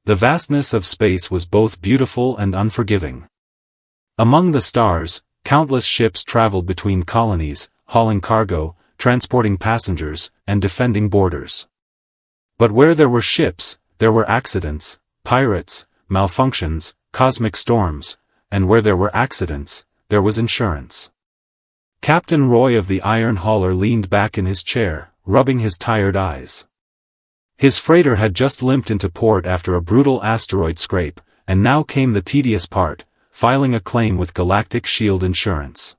The vastness of space was both beautiful and unforgiving. Among the stars, countless ships traveled between colonies, hauling cargo, transporting passengers, and defending borders. But where there were ships, there were accidents, pirates, malfunctions, cosmic storms, and where there were accidents, there was insurance. Captain Roy of the iron hauler leaned back in his chair, rubbing his tired eyes. His freighter had just limped into port after a brutal asteroid scrape, and now came the tedious part, filing a claim with Galactic Shield Insurance.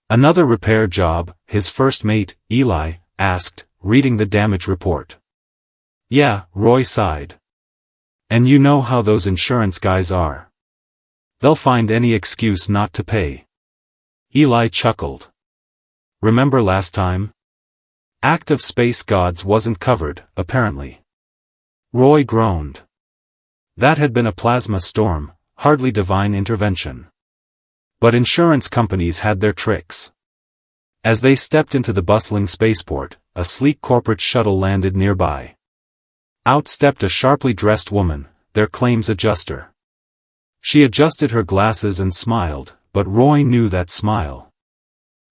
Another repair job, his first mate, Eli, asked, reading the damage report. Yeah, Roy sighed. And you know how those insurance guys are. They'll find any excuse not to pay. Eli chuckled. Remember last time? Act of Space Gods wasn't covered, apparently. Roy groaned. That had been a plasma storm, hardly divine intervention. But insurance companies had their tricks. As they stepped into the bustling spaceport, a sleek corporate shuttle landed nearby. Out stepped a sharply dressed woman, their claims adjuster. She adjusted her glasses and smiled, but Roy knew that smile.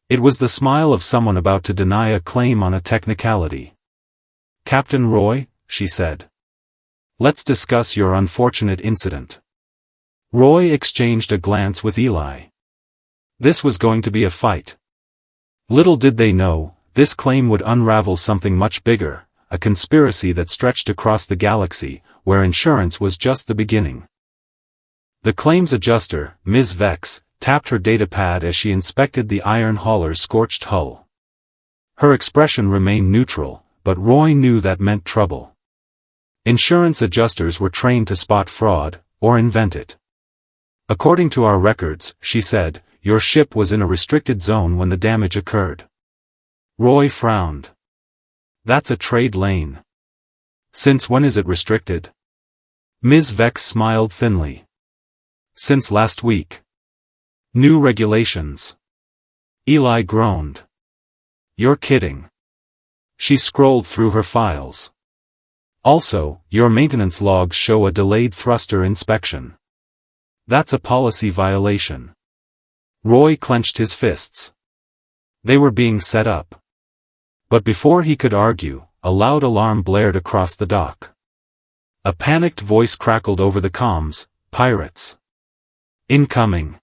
It was the smile of someone about to deny a claim on a technicality. Captain Roy, she said. Let's discuss your unfortunate incident. Roy exchanged a glance with Eli. This was going to be a fight. Little did they know, this claim would unravel something much bigger, a conspiracy that stretched across the galaxy, where insurance was just the beginning. The claims adjuster, Ms. Vex, tapped her datapad as she inspected the iron hauler's scorched hull. Her expression remained neutral, but Roy knew that meant trouble. Insurance adjusters were trained to spot fraud, or invent it. According to our records, she said, your ship was in a restricted zone when the damage occurred. Roy frowned. That's a trade lane. Since when is it restricted? Ms. Vex smiled thinly. Since last week. New regulations. Eli groaned. You're kidding. She scrolled through her files. Also, your maintenance logs show a delayed thruster inspection. That's a policy violation. Roy clenched his fists. They were being set up. But before he could argue, a loud alarm blared across the dock. A panicked voice crackled over the comms, pirates. Incoming.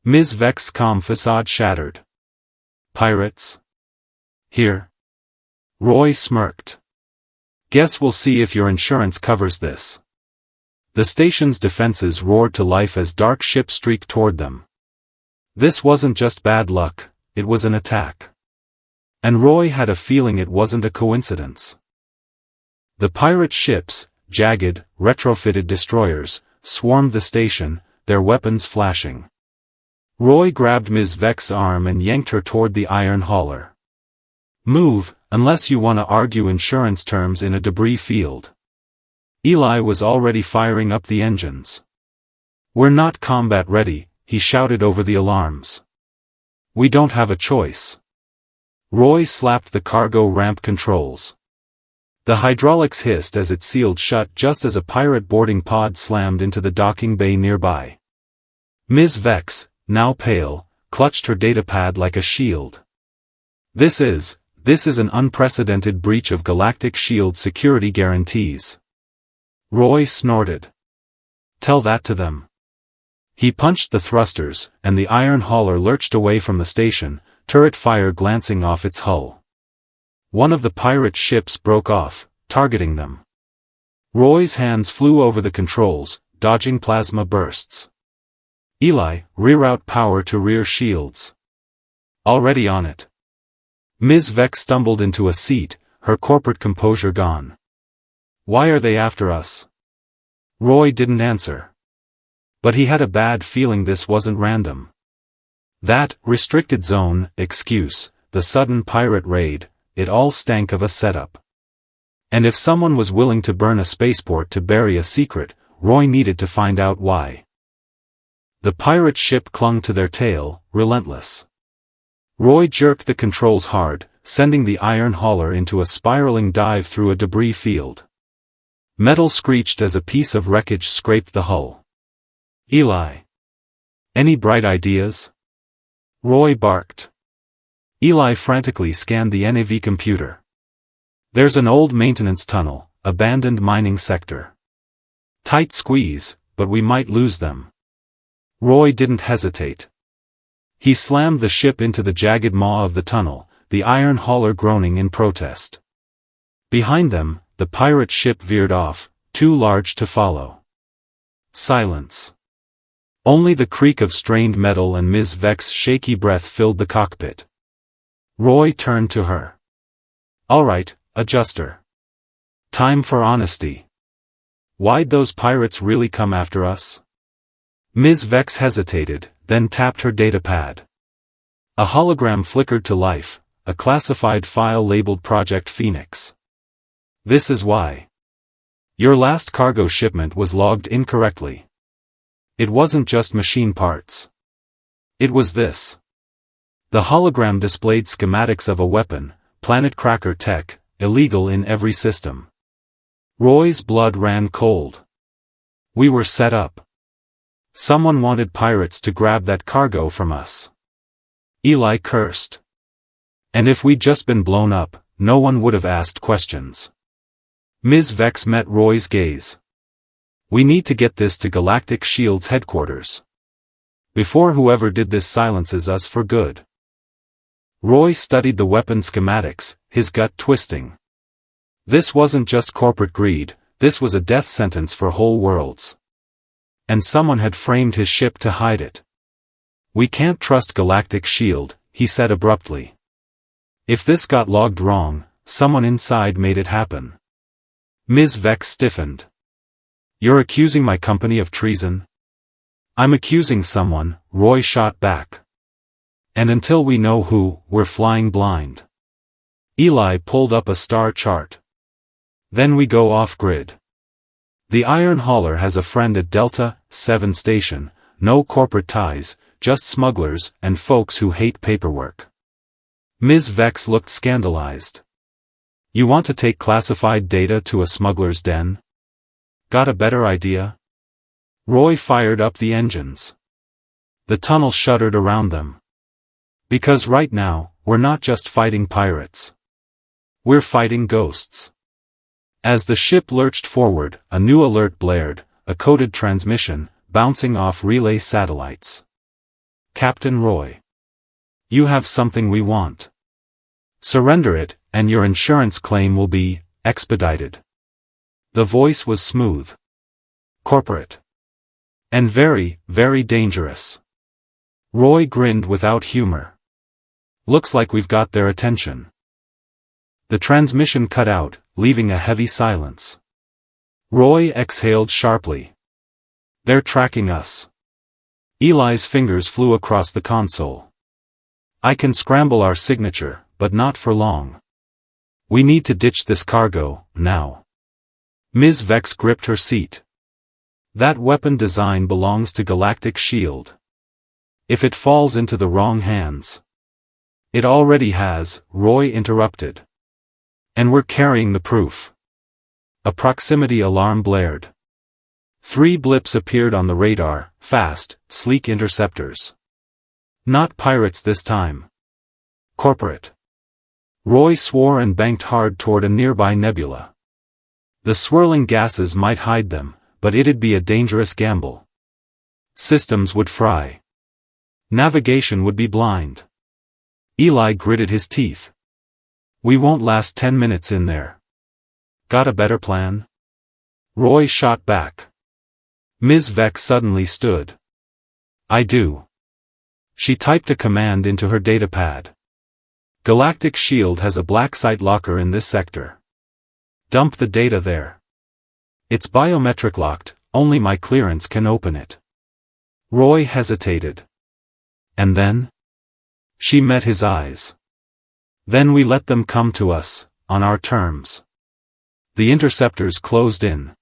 Ms. Vex's calm facade shattered. Pirates? Here? Roy smirked. Guess we'll see if your insurance covers this. The station's defenses roared to life as dark ships streaked toward them. This wasn't just bad luck, it was an attack. And Roy had a feeling it wasn't a coincidence. The pirate ships, jagged, retrofitted destroyers, swarmed the station, their weapons flashing. Roy grabbed Ms. Vex's arm and yanked her toward the iron hauler. Move, unless you want to argue insurance terms in a debris field. Eli was already firing up the engines. We're not combat ready, he shouted over the alarms. We don't have a choice. Roy slapped the cargo ramp controls. The hydraulics hissed as it sealed shut just as a pirate boarding pod slammed into the docking bay nearby. Ms. Vex, now pale, clutched her datapad like a shield. This is an unprecedented breach of Galactic Shield security guarantees. Roy snorted. Tell that to them. He punched the thrusters, and the iron hauler lurched away from the station, turret fire glancing off its hull. One of the pirate ships broke off, targeting them. Roy's hands flew over the controls, dodging plasma bursts. Eli, reroute power to rear shields. Already on it. Ms. Vex stumbled into a seat, her corporate composure gone. Why are they after us? Roy didn't answer. But he had a bad feeling this wasn't random. That restricted zone excuse, the sudden pirate raid, it all stank of a setup. And if someone was willing to burn a spaceport to bury a secret, Roy needed to find out why. The pirate ship clung to their tail, relentless. Roy jerked the controls hard, sending the iron hauler into a spiraling dive through a debris field. Metal screeched as a piece of wreckage scraped the hull. Eli. Any bright ideas? Roy barked. Eli frantically scanned the NAV computer. There's an old maintenance tunnel, abandoned mining sector. Tight squeeze, but we might lose them. Roy didn't hesitate. He slammed the ship into the jagged maw of the tunnel, the iron hauler groaning in protest. Behind them, the pirate ship veered off, too large to follow. Silence. Only the creak of strained metal and Ms. Vex's shaky breath filled the cockpit. Roy turned to her. All right, adjuster. Time for honesty. Why'd those pirates really come after us? Ms. Vex hesitated, then tapped her datapad. A hologram flickered to life, a classified file labeled Project Phoenix. This is why. Your last cargo shipment was logged incorrectly. It wasn't just machine parts. It was this. The hologram displayed schematics of a weapon, planet cracker tech, illegal in every system. Roy's blood ran cold. We were set up. Someone wanted pirates to grab that cargo from us. Eli cursed. And if we'd just been blown up, no one would have asked questions. Ms. Vex met Roy's gaze. We need to get this to Galactic Shield's headquarters. Before whoever did this silences us for good. Roy studied the weapon schematics, his gut twisting. This wasn't just corporate greed, this was a death sentence for whole worlds. And someone had framed his ship to hide it. We can't trust Galactic Shield, he said abruptly. If this got logged wrong, someone inside made it happen. Ms. Vex stiffened. You're accusing my company of treason? I'm accusing someone, Roy shot back. And until we know who, we're flying blind. Eli pulled up a star chart. Then we go off-grid. The iron hauler has a friend at Delta 7 station, no corporate ties, just smugglers and folks who hate paperwork. Ms. Vex looked scandalized. You want to take classified data to a smuggler's den? Got a better idea? Roy fired up the engines. The tunnel shuddered around them. Because right now, we're not just fighting pirates. We're fighting ghosts. As the ship lurched forward, a new alert blared, a coded transmission, bouncing off relay satellites. Captain Roy. You have something we want. Surrender it, and your insurance claim will be expedited. The voice was smooth. Corporate. And very, very dangerous. Roy grinned without humor. Looks like we've got their attention. The transmission cut out, leaving a heavy silence. Roy exhaled sharply. They're tracking us. Eli's fingers flew across the console. I can scramble our signature, but not for long. We need to ditch this cargo, now. Ms. Vex gripped her seat. That weapon design belongs to Galactic Shield. If it falls into the wrong hands. It already has, Roy interrupted. And we're carrying the proof. A proximity alarm blared. 3 blips appeared on the radar, fast, sleek interceptors. Not pirates this time. Corporate. Roy swore and banked hard toward a nearby nebula. The swirling gases might hide them, but it'd be a dangerous gamble. Systems would fry. Navigation would be blind. Eli gritted his teeth. We won't last 10 minutes in there. Got a better plan? Roy shot back. Ms. Vex suddenly stood. I do. She typed a command into her datapad. Galactic Shield has a black site locker in this sector. Dump the data there. It's biometric locked, only my clearance can open it. Roy hesitated. And then? She met his eyes. Then we let them come to us, on our terms. The interceptors closed in.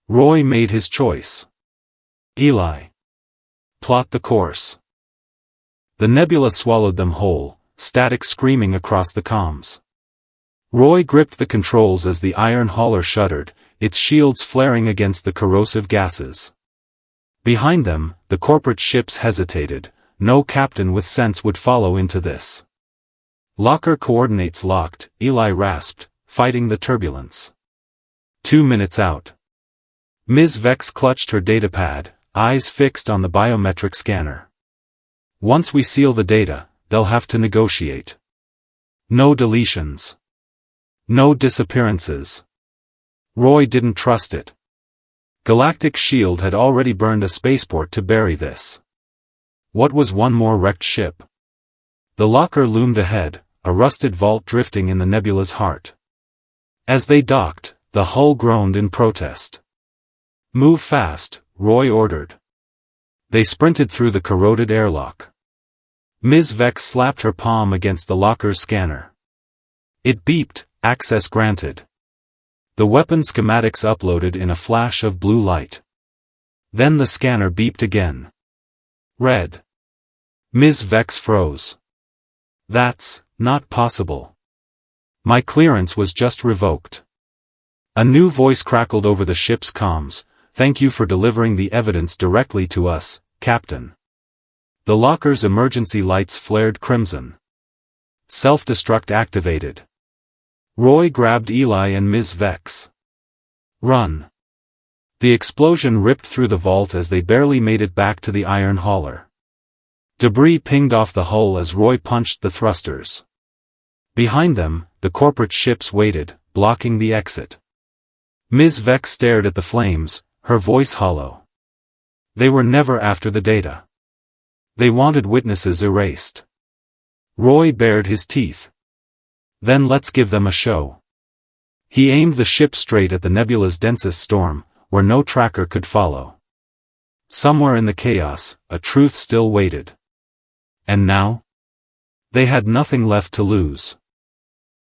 Roy made his choice. Eli. Plot the course. The nebula swallowed them whole, static screaming across the comms. Roy gripped the controls as the iron hauler shuddered, its shields flaring against the corrosive gases. Behind them, the corporate ships hesitated. No captain with sense would follow into this. Locker coordinates locked, Eli rasped, fighting the turbulence. 2 minutes out. Ms. Vex clutched her datapad, eyes fixed on the biometric scanner. Once we seal the data, they'll have to negotiate. No deletions. No disappearances. Roy didn't trust it. Galactic Shield had already burned a spaceport to bury this. What was one more wrecked ship? The locker loomed ahead, a rusted vault drifting in the nebula's heart. As they docked, the hull groaned in protest. Move fast, Roy ordered. They sprinted through the corroded airlock. Ms. Vex slapped her palm against the locker's scanner. It beeped, access granted. The weapon schematics uploaded in a flash of blue light. Then the scanner beeped again. Red. Ms. Vex froze. That's not possible. My clearance was just revoked. A new voice crackled over the ship's comms. Thank you for delivering the evidence directly to us, Captain. The locker's emergency lights flared crimson. Self-destruct activated. Roy grabbed Eli and Ms. Vex. Run. The explosion ripped through the vault as they barely made it back to the iron hauler. Debris pinged off the hull as Roy punched the thrusters. Behind them, the corporate ships waited, blocking the exit. Ms. Vex stared at the flames, her voice hollow. They were never after the data. They wanted witnesses erased. Roy bared his teeth. Then let's give them a show. He aimed the ship straight at the nebula's densest storm, where no tracker could follow. Somewhere in the chaos, a truth still waited. And now? They had nothing left to lose.